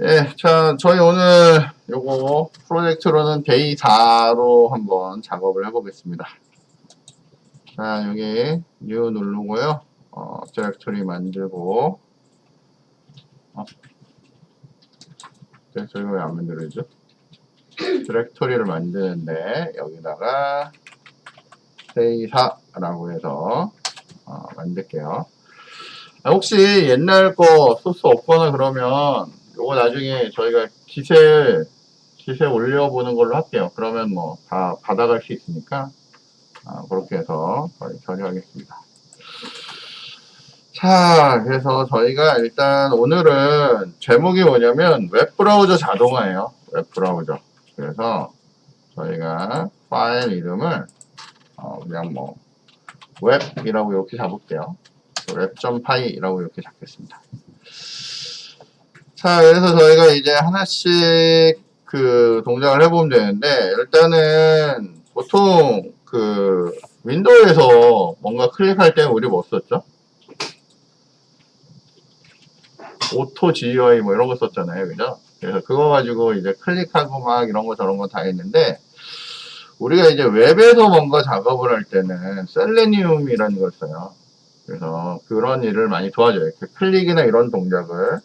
예, 자, 저희 오늘 요거 프로젝트로는 데이 4로 한번 작업을 해보겠습니다. 자, 여기 new 누르고요. 디렉토리 만들고, 디렉토리가 왜 안 만들어지죠? 디렉토리를 만드는데, 여기다가 데이 4라고 해서 만들게요. 혹시 옛날 거 소스 없거나 그러면 요거 나중에 저희가 기세 올려보는 걸로 할게요. 그러면 뭐 다 받아갈 수 있으니까 그렇게 해서 처리하겠습니다. 자, 그래서 저희가 일단 오늘은 제목이 뭐냐면 웹브라우저 자동화예요. 웹브라우저. 그래서 저희가 파일 이름을 그냥 뭐 웹이라고 이렇게 잡을게요. 웹.py라고 이렇게 잡겠습니다. 자, 그래서 저희가 이제 하나씩 그 동작을 해보면 되는데, 일단은 보통 그 윈도우에서 뭔가 클릭할 때 우리 뭐 썼죠? 오토 GUI 뭐 이런 거 썼잖아요. 그죠? 그래서 그거 가지고 이제 클릭하고 막 이런 거 저런 거 다 했는데, 우리가 이제 웹에서 뭔가 작업을 할 때는 셀레니움이라는 걸 써요. 그래서 그런 일을 많이 도와줘요. 클릭이나 이런 동작을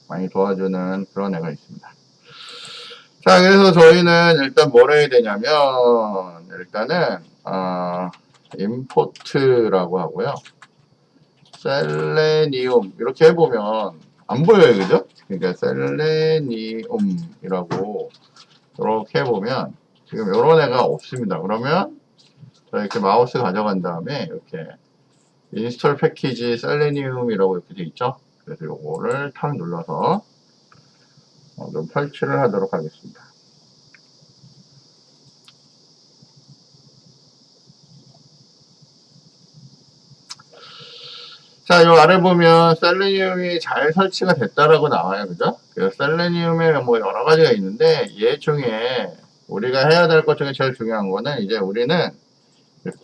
많이 도와주는 그런 애가 있습니다. 자, 그래서 저희는 일단 뭘 해야 되냐면, 일단은, 임포트라고 하고요. 셀레니움, 이렇게 해보면, 안 보여요, 그죠? 그러니까 셀레니움이라고, 이렇게 해보면, 지금 이런 애가 없습니다. 그러면, 이렇게 마우스 가져간 다음에, 이렇게, 인스톨 패키지 셀레니움이라고 이렇게 돼 있죠? 그래서 요거를 탁 눌러서, 좀 설치를 하도록 하겠습니다. 자, 요 아래 보면 셀레니움이 잘 설치가 됐다라고 나와요. 그죠? 그래서 셀레니움에 뭐 여러 가지가 있는데 얘 중에 우리가 해야 될 것 중에 제일 중요한 거는 이제 우리는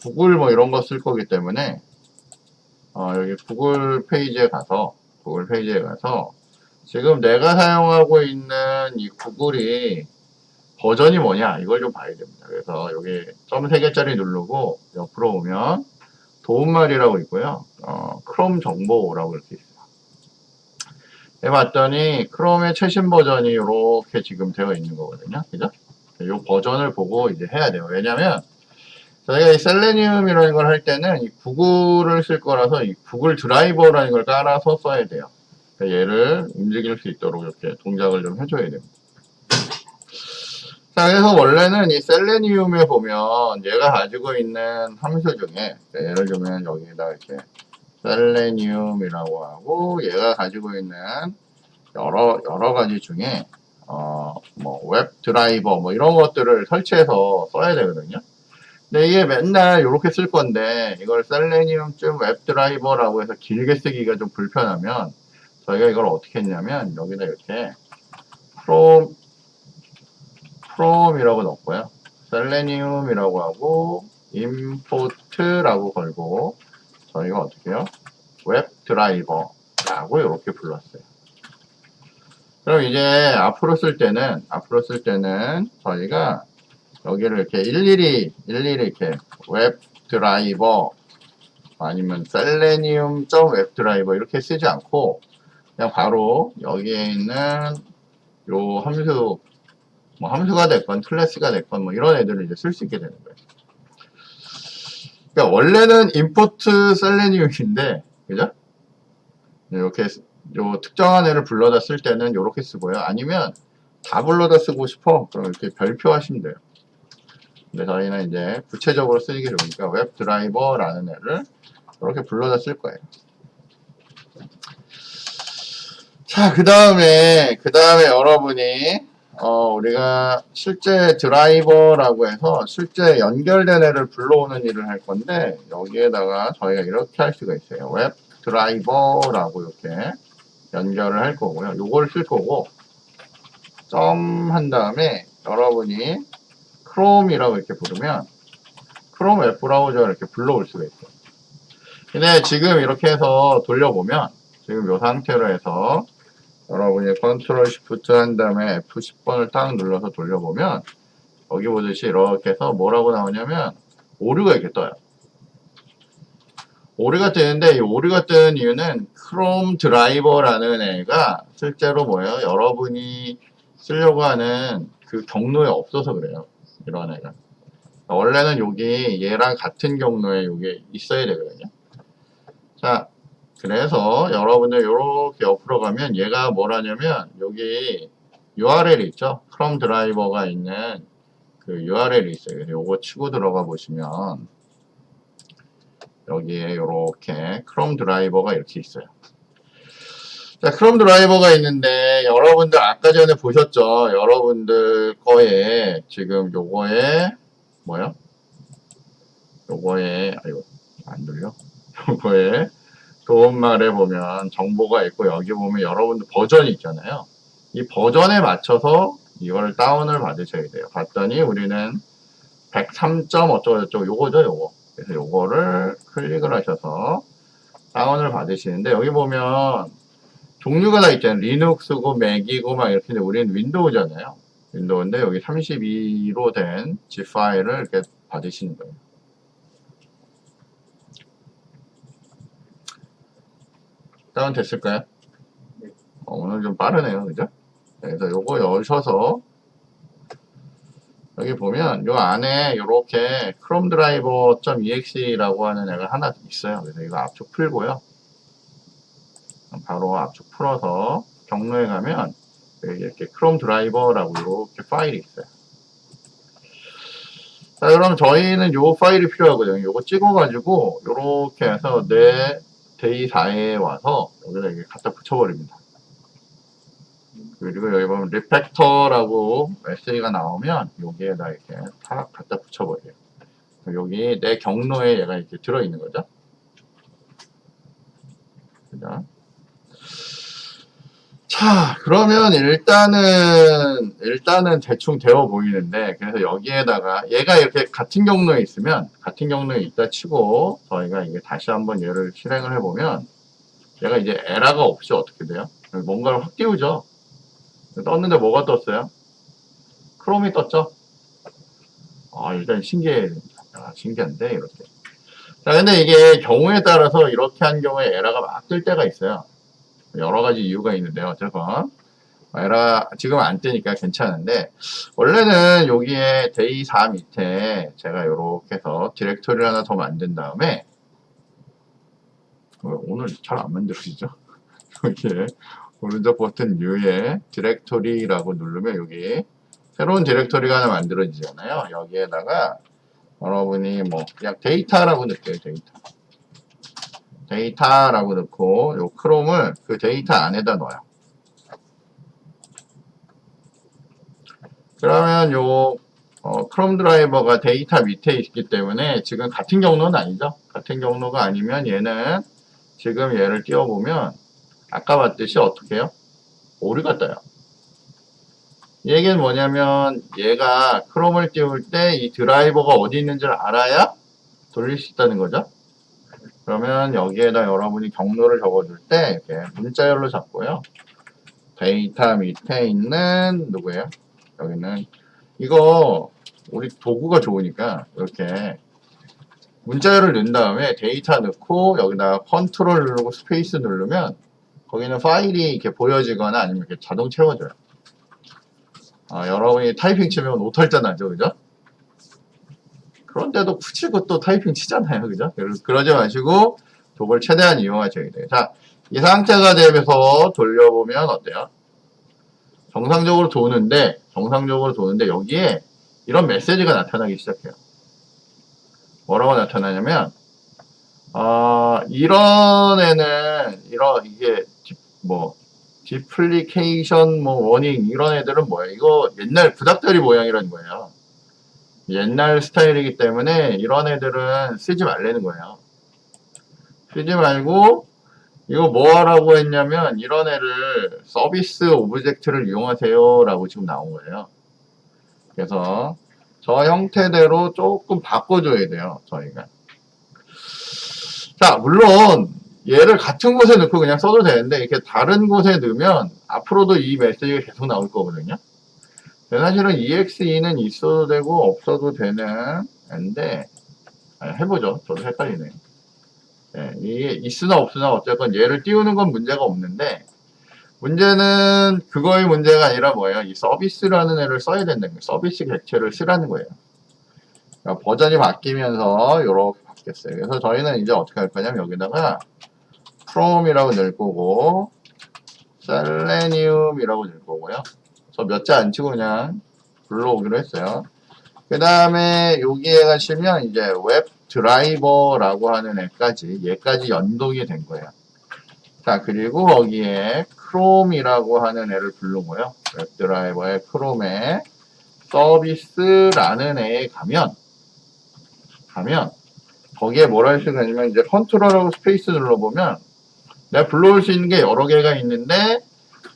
구글 뭐 이런 거 쓸 거기 때문에 여기 구글 페이지에 가서 지금 내가 사용하고 있는 이 구글이 버전이 뭐냐 이걸 좀 봐야 됩니다. 그래서 여기 점 3개짜리 누르고 옆으로 오면 도움말이라고 있고요. 크롬 정보라고 이렇게 있어요. 해봤더니 크롬의 최신 버전이 이렇게 지금 되어 있는 거거든요. 그죠? 이 버전을 보고 이제 해야 돼요. 왜냐면 저희가 이 셀레니움이라는 걸 할 때는 이 구글을 쓸 거라서 이 구글 드라이버라는 걸 깔아서 써야 돼요. 그러니까 얘를 움직일 수 있도록 이렇게 동작을 좀 해줘야 됩니다. 자, 그래서 원래는 이 셀레니움에 보면 얘가 가지고 있는 함수 중에 예를 들면 여기에다 이렇게 셀레니움이라고 하고 얘가 가지고 있는 여러 가지 중에 뭐 웹 드라이버 뭐 이런 것들을 설치해서 써야 되거든요. 근데 이게 맨날 이렇게 쓸 건데 이걸 셀레니움쯤 웹 드라이버라고 해서 길게 쓰기가 좀 불편하면 저희가 이걸 어떻게 했냐면 여기다 이렇게 프롬이라고 넣었고요. 셀레니움이라고 하고 임포트라고 걸고 저희가 어떻게 해요? 웹 드라이버라고 이렇게 불렀어요. 그럼 이제 앞으로 쓸 때는 저희가 여기를 이렇게 일일이 이렇게 웹 드라이버 아니면 셀레니움 웹 드라이버 이렇게 쓰지 않고 그냥 바로 여기에 있는 요 함수 뭐 함수가 됐건 클래스가 됐건 뭐 이런 애들을 이제 쓸 수 있게 되는 거예요. 그러니까 원래는 임포트 셀레니움인데 그죠? 이렇게 요 특정한 애를 불러다 쓸 때는 이렇게 쓰고요. 아니면 다 불러다 쓰고 싶어 그럼 이렇게 별표 하시면 돼요. 근데 저희는 이제 구체적으로 쓰기 좋으니까 웹 드라이버라는 애를 이렇게 불러다 쓸 거예요. 자, 그 다음에 여러분이 우리가 실제 드라이버라고 해서 실제 연결된 애를 불러오는 일을 할 건데 여기에다가 저희가 이렇게 할 수가 있어요. 웹 드라이버라고 이렇게 연결을 할 거고요. 요걸 쓸 거고 점 한 다음에 여러분이 크롬이라고 이렇게 부르면 크롬 웹 브라우저를 이렇게 불러올 수가 있어요. 근데 지금 이렇게 해서 돌려보면 지금 이 상태로 해서 여러분이 컨트롤 시프트 한 다음에 F10번을 딱 눌러서 돌려보면 여기 보듯이 이렇게 해서 뭐라고 나오냐면 오류가 이렇게 떠요. 오류가 뜨는데 이 오류가 뜨는 이유는 크롬 드라이버라는 애가 실제로 뭐예요? 여러분이 쓰려고 하는 그 경로에 없어서 그래요. 이런 애가. 원래는 여기 얘랑 같은 경로에 여기 있어야 되거든요. 자, 그래서 여러분들 이렇게 옆으로 가면 얘가 뭐라냐면 여기 URL 있죠? 크롬 드라이버가 있는 그 URL이 있어요. 그래서 요거 치고 들어가 보시면 여기에 이렇게 크롬 드라이버가 이렇게 있어요. 자, 크롬 드라이버가 있는데 여러분들 아까 전에 보셨죠? 여러분들 거에 지금 요거에 뭐야? 요거에 아이고 안 들려? 요거에 도움말에 보면 정보가 있고 여기 보면 여러분들 버전이 있잖아요. 이 버전에 맞춰서 이걸 다운을 받으셔야 돼요. 봤더니 우리는 103. 어쩌고저쩌고 요거죠, 요거. 그래서 요거를 클릭을 하셔서 다운을 받으시는데 여기 보면 종류가 다 있잖아요. 리눅스고 맥이고 막 이렇게. 우리는 윈도우잖아요. 윈도우인데 여기 32로 된 zip 파일을 이렇게 받으시는 거예요. 다운 됐을까요? 오늘 좀 빠르네요, 그죠? 그래서 요거 여셔서 여기 보면 요 안에 요렇게 크롬 드라이버.exe라고 하는 애가 하나 있어요. 그래서 이거 압축 풀고요. 바로 압축 풀어서 경로에 가면 여기 이렇게 크롬 드라이버라고 이렇게 파일이 있어요. 자, 그럼 저희는 요 파일이 필요하거든요. 요거 찍어가지고 요렇게 해서 내 데이 4에 와서 여기다 이렇게 갖다 붙여버립니다. 그리고 여기 보면 리팩터라고 메시지가 나오면 여기에다 이렇게 탁 갖다 붙여버려요. 여기 내 경로에 얘가 이렇게 들어있는 거죠. 그죠? 자, 그러면 일단은 대충 되어 보이는데, 그래서 여기에다가 얘가 이렇게 같은 경로에 있으면, 같은 경로에 있다 치고, 저희가 이게 다시 한번 얘를 실행을 해보면, 얘가 이제 에러가 없이 어떻게 돼요? 뭔가를 확 띄우죠? 떴는데 뭐가 떴어요? 크롬이 떴죠? 아, 일단 신기한데, 이렇게. 자, 근데 이게 경우에 따라서 이렇게 한 경우에 에러가 막 뜰 때가 있어요. 여러 가지 이유가 있는데요. 어쨌건. 에러 지금 안 뜨니까 괜찮은데, 원래는 여기에 데이 4 밑에 제가 이렇게 해서 디렉토리를 하나 더 만든 다음에, 오늘 잘 안 만들어지죠? 여기에 오른쪽 버튼 U에 디렉토리라고 누르면 여기 새로운 디렉토리가 하나 만들어지잖아요. 여기에다가 여러분이 뭐 그냥 데이터라고 넣을게요. 데이터라고 넣고 요 크롬을 그 데이터 안에다 넣어요. 그러면 요 크롬 드라이버가 데이터 밑에 있기 때문에 지금 같은 경로는 아니죠. 같은 경로가 아니면 얘는 지금 얘를 띄워보면 아까 봤듯이 어떻게 해요? 오류가 떠요. 이 얘기는 뭐냐면 얘가 크롬을 띄울 때 이 드라이버가 어디 있는지를 알아야 돌릴 수 있다는 거죠. 그러면 여기에다 여러분이 경로를 적어줄 때 이렇게 문자열로 잡고요. 데이터 밑에 있는 누구예요? 여기는 이거 우리 도구가 좋으니까 이렇게 문자열을 넣은 다음에 데이터 넣고 여기다가 컨트롤 누르고 스페이스 누르면 거기는 파일이 이렇게 보여지거나 아니면 이렇게 자동 채워져요. 여러분이 타이핑 치면 오탈자 나죠, 그죠? 그런데도 굳이 그것도 타이핑 치잖아요, 그죠? 그러지 마시고 도구를 최대한 이용하셔야 돼요. 자, 이 상태가 되면서 돌려보면 어때요? 정상적으로 도는데 여기에 이런 메시지가 나타나기 시작해요. 뭐라고 나타나냐면 이런 애는 이게 뭐 디플리케이션 뭐 워닝 이런 애들은 뭐예요? 이거 옛날 구닥다리 모양이라는 거예요. 옛날 스타일이기 때문에 이런 애들은 쓰지 말라는 거예요. 쓰지 말고 이거 뭐 하라고 했냐면 이런 애를 서비스 오브젝트를 이용하세요 라고 지금 나온 거예요. 그래서 저 형태대로 조금 바꿔줘야 돼요, 저희가. 자, 물론 얘를 같은 곳에 넣고 그냥 써도 되는데 이렇게 다른 곳에 넣으면 앞으로도 이 메시지가 계속 나올 거거든요. 사실은 EXE는 있어도 되고 없어도 되는 앤데 해보죠. 저도 헷갈리네요. 네, 이게 있으나 없으나 어쨌건 얘를 띄우는 건 문제가 없는데 문제는 그거의 문제가 아니라 뭐예요? 이 서비스라는 애를 써야 된다는 거예요. 서비스 객체를 쓰라는 거예요. 그러니까 버전이 바뀌면서 이렇게 바뀌었어요. 그래서 저희는 이제 어떻게 할 거냐면 여기다가 from이라고 넣을 거고 selenium이라고 넣을 거고요. 저 몇 자 안 치고 그냥 불러오기로 했어요. 그 다음에 여기에 가시면 이제 웹 드라이버라고 하는 얘까지 연동이 된 거예요. 자, 그리고 거기에 크롬이라고 하는 애를 부르고요. 웹 드라이버의 크롬에 서비스라는 애에 가면 거기에 뭘 할 수가 있냐면 이제 컨트롤하고 스페이스 눌러보면 내가 불러올 수 있는 게 여러 개가 있는데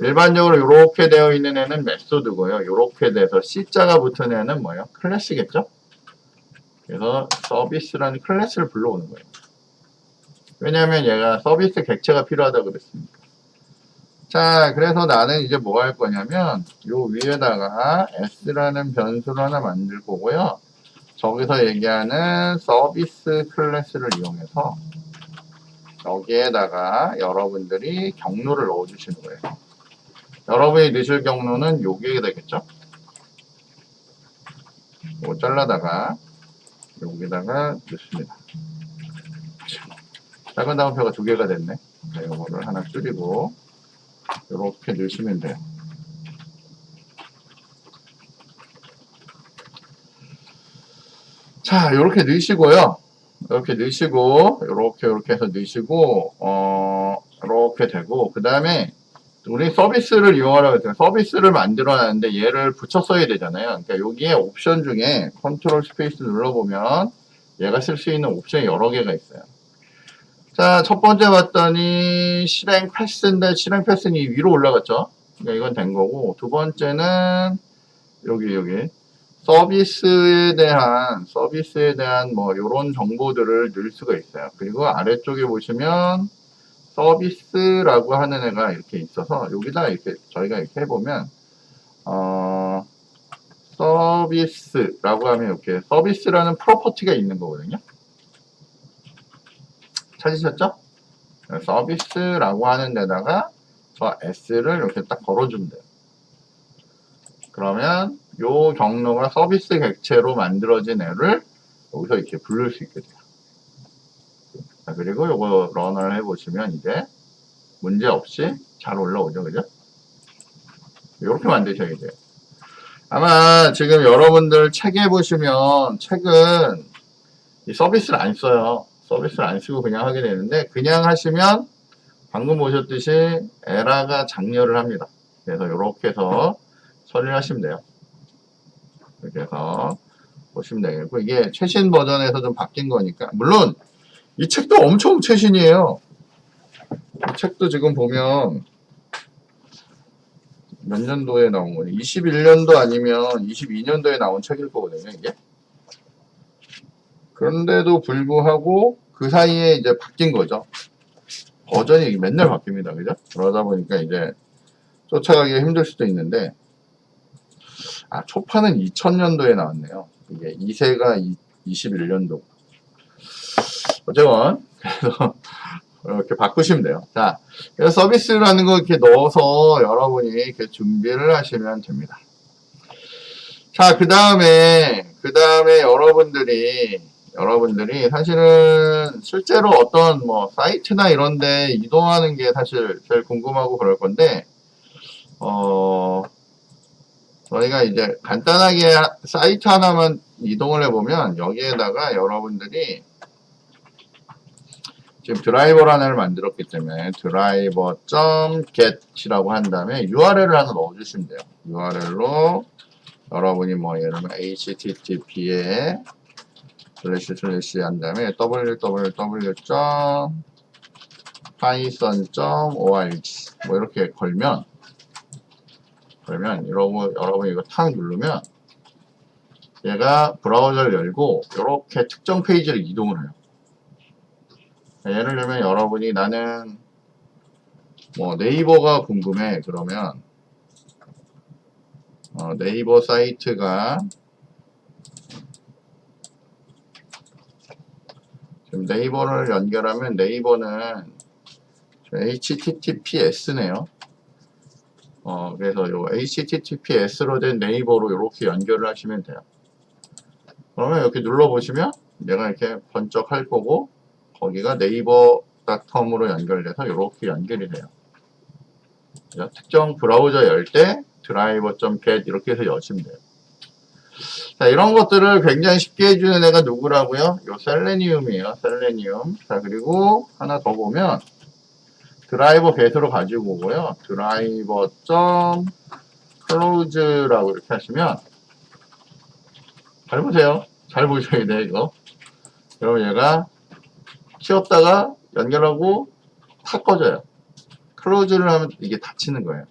일반적으로 이렇게 되어 있는 애는 메소드고요. 이렇게 돼서 C자가 붙은 애는 뭐예요? 클래스겠죠? 그래서 서비스라는 클래스를 불러오는 거예요. 왜냐하면 얘가 서비스 객체가 필요하다고 그랬으니까. 자, 그래서 나는 이제 뭐 할 거냐면 요 위에다가 s라는 변수를 하나 만들 거고요. 저기서 얘기하는 서비스 클래스를 이용해서 여기에다가 여러분들이 경로를 넣어주시는 거예요. 여러분이 넣으실 경로는 요게 되겠죠? 이거 잘라다가 여기다가 넣습니다. 작은 다운표가 두 개가 됐네. 자, 이거를 하나 줄이고 이렇게 넣으시면 돼요. 자, 이렇게 넣으시고요. 이렇게 넣으시고 이렇게 해서 넣으시고 이렇게 되고 그 다음에 우리 서비스를 이용하라고 했잖아요. 서비스를 만들어놨는데 얘를 붙여 써야 되잖아요. 그러니까 여기에 옵션 중에 컨트롤 스페이스 눌러보면 얘가 쓸 수 있는 옵션이 여러 개가 있어요. 자, 첫 번째 봤더니 실행 패스인데 실행 패스는 위로 올라갔죠. 그러니까 이건 된 거고 두 번째는 여기 서비스에 대한 뭐 이런 정보들을 넣을 수가 있어요. 그리고 아래쪽에 보시면 서비스라고 하는 애가 이렇게 있어서 여기다 이렇게 저희가 이렇게 해보면 서비스라고 하면 이렇게 서비스라는 프로퍼티가 있는 거거든요. 찾으셨죠? 서비스라고 하는 데다가 저 s를 이렇게 딱 걸어주면 돼요. 그러면 요 경로가 서비스 객체로 만들어진 애를 여기서 이렇게 부를 수 있게 돼요. 자, 그리고 요거 런을 해보시면 이제 문제 없이 잘 올라오죠, 그죠? 이렇게 만드셔야 돼요. 아마 지금 여러분들 책에 보시면 책은 이 서비스를 안 써요. 서비스를 안 쓰고 그냥 하게 되는데 그냥 하시면 방금 보셨듯이 에러가 장렬을 합니다. 그래서 이렇게 해서 처리를 하시면 돼요. 이렇게 해서 보시면 되겠고 이게 최신 버전에서 좀 바뀐 거니까 물론 이 책도 엄청 최신이에요. 이 책도 지금 보면 몇 년도에 나온 거니? 21년도 아니면 22년도에 나온 책일 거거든요, 이게. 그런데도 불구하고 그 사이에 이제 바뀐 거죠. 버전이 맨날 바뀝니다, 그죠? 그러다 보니까 이제 쫓아가기가 힘들 수도 있는데, 초판은 2000년도에 나왔네요. 이게 2세가 21년도. 어쨌건, 그래서 이렇게 바꾸시면 돼요. 자, 그래서 서비스라는 거 이렇게 넣어서 여러분이 이렇게 준비를 하시면 됩니다. 자, 그 다음에 여러분들이 사실은 실제로 어떤 뭐 사이트나 이런데 이동하는 게 사실 제일 궁금하고 그럴 건데, 저희가 이제 간단하게 사이트 하나만 이동을 해보면 여기에다가 여러분들이 지금 드라이버라는 애를 만들었기 때문에 driver.get이라고 한 다음에 URL을 하나 넣어주시면 돼요. URL로 여러분이 뭐 예를 들면 http에 / 한 다음에 www.python.org 뭐 이렇게 걸면 여러분 이거 탁 누르면 얘가 브라우저를 열고 이렇게 특정 페이지를 이동을 해요. 예를 들면 여러분이 나는 뭐 네이버가 궁금해. 그러면 네이버 사이트가 지금 네이버를 연결하면 네이버는 HTTPS네요. 그래서 요 HTTPS로 된 네이버로 이렇게 연결을 하시면 돼요. 그러면 이렇게 눌러보시면 내가 이렇게 번쩍 할 거고 거기가 네이버닷컴으로 연결돼서 이렇게 연결이 돼요. 특정 브라우저 열 때 driver.get 이렇게 해서 여시면 돼요. 자, 이런 것들을 굉장히 쉽게 해주는 애가 누구라고요? 요 셀레니움이에요. 셀레니움. 자, 그리고 하나 더 보면 드라이버 get으로 가지고 오고요. driver.close라고 이렇게 하시면 잘 보세요. 잘 보셔야 돼, 이거. 그러면 얘가 키웠다가 연결하고 탁 꺼져요. 클로즈를 하면 이게 닫히는 거예요.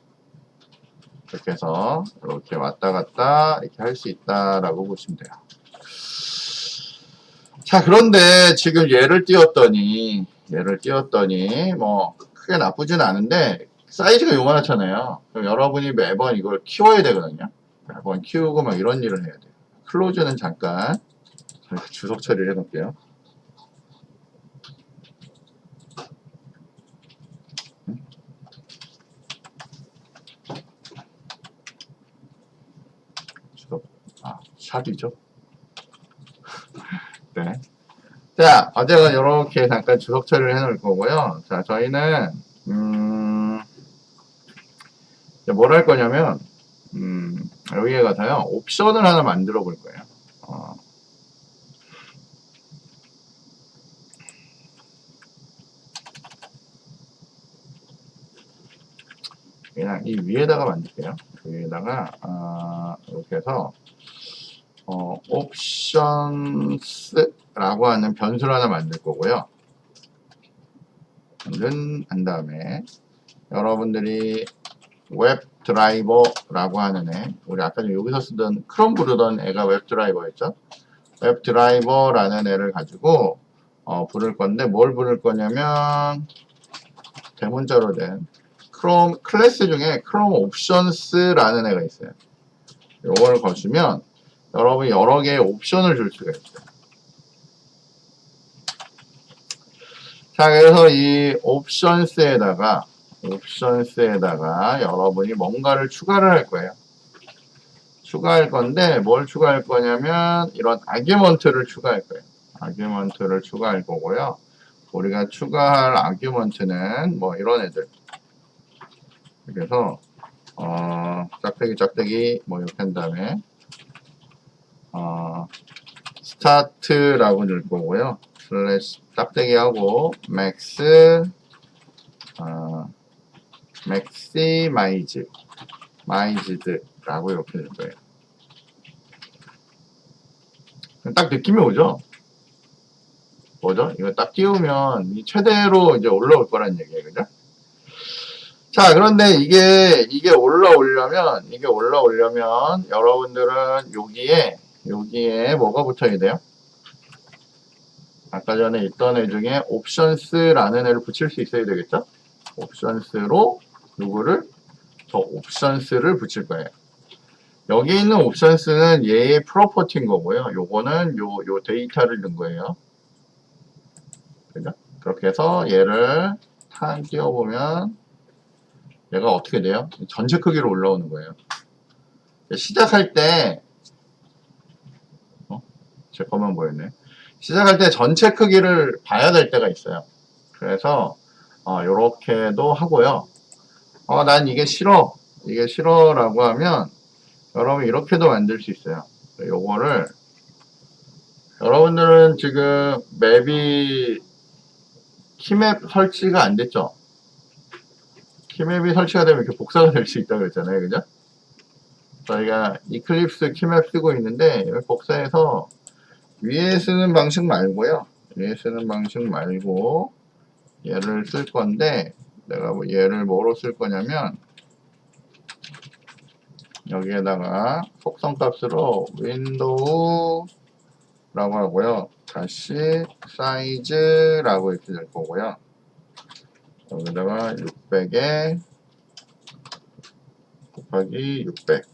이렇게 해서 이렇게 왔다 갔다 이렇게 할 수 있다라고 보시면 돼요. 자, 그런데 지금 얘를 띄웠더니 뭐 크게 나쁘진 않은데 사이즈가 요만하잖아요. 그럼 여러분이 매번 이걸 키워야 되거든요. 매번 키우고 막 이런 일을 해야 돼요. 클로즈는 잠깐 주석 처리를 해놓을게요. 샵이죠. 네. 자, 어제가 이렇게 잠깐 주석 처리를 해놓을 거고요. 자, 저희는 뭘 할 거냐면 여기에 가서요 옵션을 하나 만들어 볼 거예요. 그냥 이 위에다가 만들게요. 위에다가 이렇게 해서 옵션스라고 하는 변수를 하나 만들 거고요. 한 다음에 여러분들이 웹 드라이버라고 하는 애, 우리 아까 여기서 쓰던 크롬 부르던 애가 웹 드라이버였죠. 웹 드라이버라는 애를 가지고 부를 건데 뭘 부를 거냐면 대문자로 된 크롬 클래스 중에 크롬 옵션스라는 애가 있어요. 이걸 거시면 여러분이 여러 개의 옵션을 줄 수가 있어요. 자, 그래서 이 옵션스에다가 여러분이 뭔가를 추가를 할 거예요. 추가할 건데 뭘 추가할 거냐면 이런 아규먼트를 추가할 거예요. 아규먼트를 추가할 거고요. 우리가 추가할 아규먼트는 뭐 이런 애들. 그래서 짝대기 뭐 이렇게 한 다음에 스타트라고 넣을 거고요. 슬래시 짝대기하고 maximize라고 이렇게 될 거예요. 딱 느낌이 오죠? 뭐죠? 이거 딱 띄우면 최대로 이제 올라올 거란 얘기예요. 그죠? 자, 그런데 이게 올라오려면 여러분들은 여기에 뭐가 붙어야 돼요? 아까 전에 있던 애 중에 옵션스라는 애를 붙일 수 있어야 되겠죠? 옵션스로 누구를? 저 옵션스를 붙일 거예요. 여기 있는 옵션스는 얘의 프로퍼티인 거고요. 요거는 요 데이터를 넣은 거예요. 그죠? 그렇게 해서 얘를 탁 띄워보면 얘가 어떻게 돼요? 전체 크기로 올라오는 거예요. 시작할 때 제 것만 보였네. 시작할 때 전체 크기를 봐야 될 때가 있어요. 그래서 요렇게도 하고요. 난 이게 싫어라고 하면 여러분 이렇게도 만들 수 있어요. 요거를 여러분들은 지금 맵이 키맵 설치가 안 됐죠? 키맵이 설치가 되면 이렇게 복사가 될 수 있다고 그랬잖아요. 그죠? 저희가 이클립스 키맵 쓰고 있는데 복사해서 위에 쓰는 방식 말고요. 얘를 쓸 건데 내가 얘를 뭐로 쓸 거냐면 여기에다가 속성 값으로 윈도우 라고 하고요. 다시 사이즈라고 이렇게 될 거고요. 여기다가 600에 곱하기 600.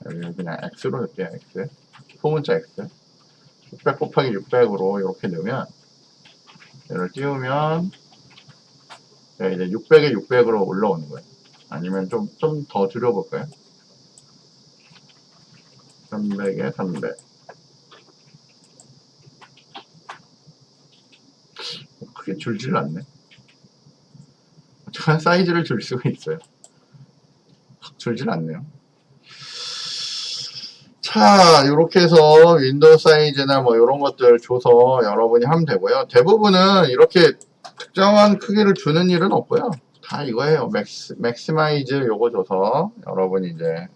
여기 그냥 x로 넣을게요. x. 소문자 x. 600 곱하기 600으로 이렇게 넣으면 얘를 띄우면 이제 600에 600으로 올라오는 거예요. 아니면 좀 더 줄여볼까요? 300에 300. 크게 줄질 않네. 어쨌든 사이즈를 줄 수가 있어요. 확 줄질 않네요. 자, 이렇게 해서 윈도우 사이즈나 뭐 이런 것들 줘서 여러분이 하면 되고요. 대부분은 이렇게 특정한 크기를 주는 일은 없고요. 다 이거예요. 맥시마이즈 요거 줘서 여러분이 이제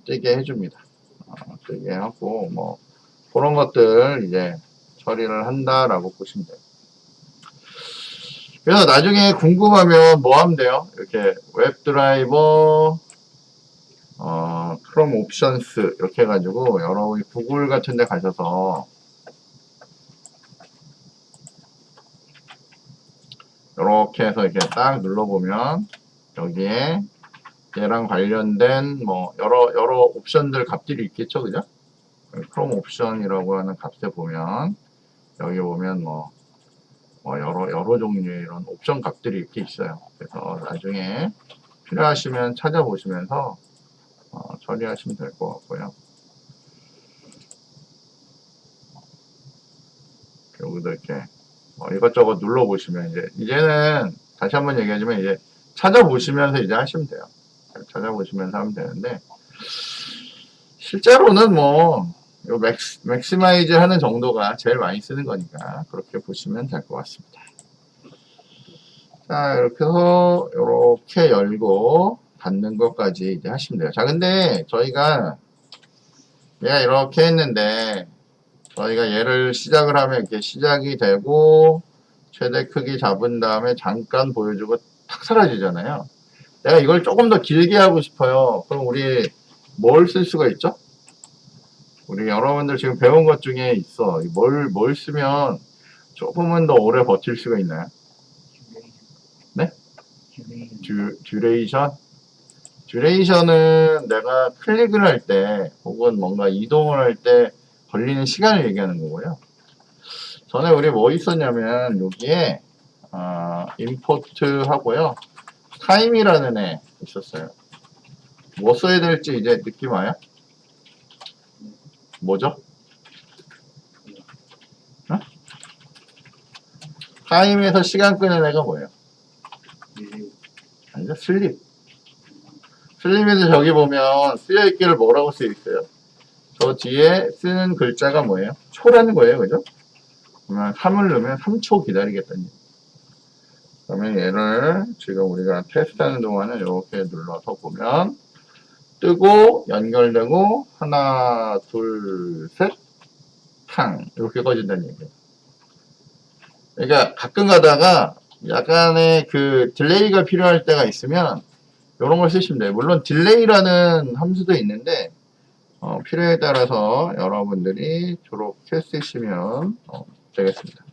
뜨게 해줍니다. 뜨게 하고 뭐 그런 것들 이제 처리를 한다라고 보시면 돼요. 그래서 나중에 궁금하면 뭐 하면 돼요? 이렇게 웹드라이버 크롬 옵션스 이렇게 해가지고 여러분이 구글 같은 데 가셔서 이렇게 해서 이렇게 딱 눌러보면 여기에 얘랑 관련된 뭐 여러 옵션들 값들이 있겠죠, 그죠? 크롬 옵션이라고 하는 값에 보면 여기 보면 뭐 여러 종류의 이런 옵션 값들이 이렇게 있어요. 그래서 나중에 필요하시면 찾아보시면서 처리하시면 될 것 같고요. 여기도 이렇게 이것저것 눌러보시면 이제는 다시 한번 얘기하지만 이제 찾아보시면서 이제 하시면 돼요. 찾아보시면서 하면 되는데 실제로는 뭐 요 맥시마이즈 하는 정도가 제일 많이 쓰는 거니까 그렇게 보시면 될 것 같습니다. 자, 이렇게 해서 이렇게 열고 닫는 것까지 이제 하시면 돼요. 자, 근데 저희가 얘가 이렇게 했는데 저희가 얘를 시작을 하면 이렇게 시작이 되고 최대 크기 잡은 다음에 잠깐 보여주고 탁 사라지잖아요. 내가 이걸 조금 더 길게 하고 싶어요. 그럼 우리 뭘 쓸 수가 있죠? 우리 여러분들 지금 배운 것 중에 있어. 뭘 쓰면 조금은 더 오래 버틸 수가 있나요? 네? 듀레이션? 듀레이션은 내가 클릭을 할 때 혹은 뭔가 이동을 할 때 걸리는 시간을 얘기하는 거고요. 전에 우리 뭐 있었냐면 여기에 임포트 하고요. 타임이라는 애 있었어요. 뭐 써야 될지 이제 느낌 와요? 뭐죠? 어? 타임에서 시간 끄는 애가 뭐예요? 아니죠, 슬립. 슬립에서 저기 보면 쓰여있기를 뭐라고 쓰여있어요? 저 뒤에 쓰는 글자가 뭐예요? 초라는 거예요, 그죠? 그러면 3을 넣으면 3초 기다리겠다는 얘기. 그러면 얘를 지금 우리가 테스트하는 동안에 이렇게 눌러서 보면 뜨고 연결되고 하나 둘 셋 탕 이렇게 꺼진다는 얘기예요. 그러니까 가끔 가다가 약간의 그 딜레이가 필요할 때가 있으면 이런 걸 쓰시면 돼요. 물론 딜레이라는 함수도 있는데 필요에 따라서 여러분들이 저렇게 쓰시면 되겠습니다.